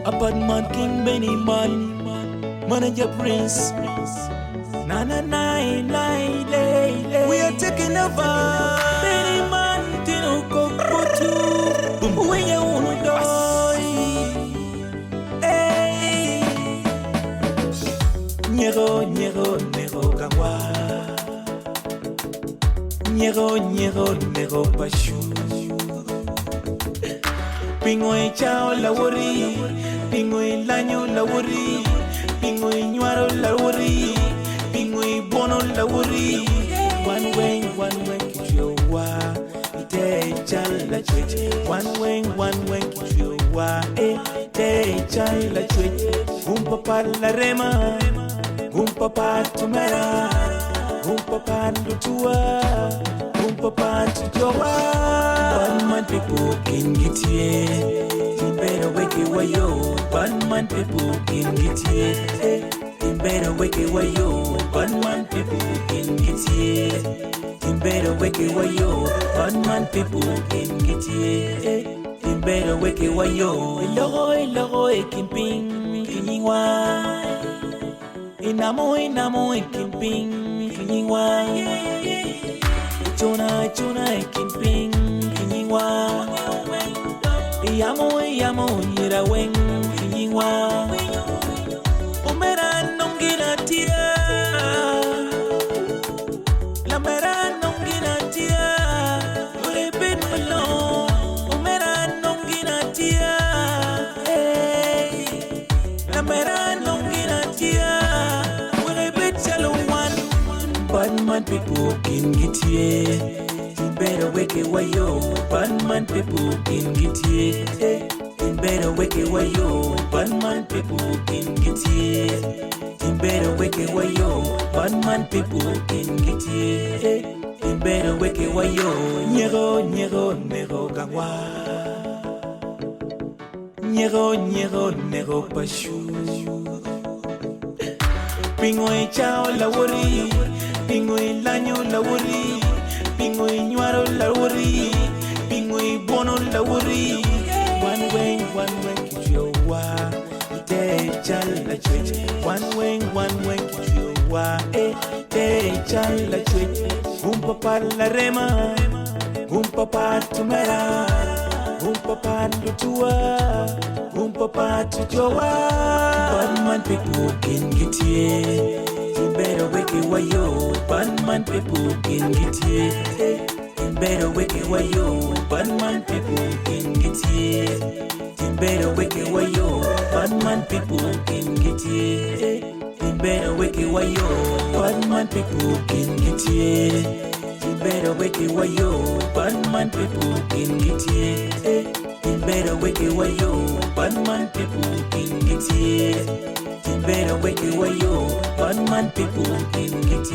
A bad man king Beniman, manager prince. Na na na lay. We are taking over. Beniman tino kokotu. We ya unudoi. Hey. Nyero kawa. Nyero pashu. Pingwe chao la wori, pingwe lanyo la wori, pingwe nyuaro la wori, pingwe bono la wori. One way, kichwa, ite chala chweche. One way, kichwa, ite chala chweche. Gumpapa la rema, gumpapa tumera, gumpapa lutua, gumpapa tujoa. One man people can get here. You better wake it while you. One man people can get here. You better wake it while you. One man people can get here. You better wake it while you. One man people can get here. You better wake it while you. Logo kimping kinywa. Inamo kimping kinywa. Chona kimping kinywa. Yamo yira wen kinywa. Umera nongina tia. La mera nongina tia. Ule bin malo. Umera nongina tia. Hey. La mera nongina tia. Ule bin chaluwan. Bad man people can get here. You better wake it while you. Bad man people can get here. You better wake it while you. Bad man people can get here. You better wake it while you. Bad man people can get here. You better wake it while you. Nyero gawa. Nyero pashu. Pingwe chao la wori, pingwe lanyo la wori, pingwe nyuaro la wori, pingwe bono la wori. One way, kichwa, ite chala chweche. One way, kichwa, ite chala chweche. Gumpapa la rema, gumpapa tumera, gumpapa lutua, gumpapa tujoa. Bad man people can get here. You better wake it while you. Bad man people can get here. You better wake it while you. Bad man people can get here. You better wake it while you. Bad man people can get here. You better wake it while you. Bad man people can get here. You better wake it while you. Bad man people can get here. You better wake it while you. Bad man people can get here. You better wake it while you. Bad man people can get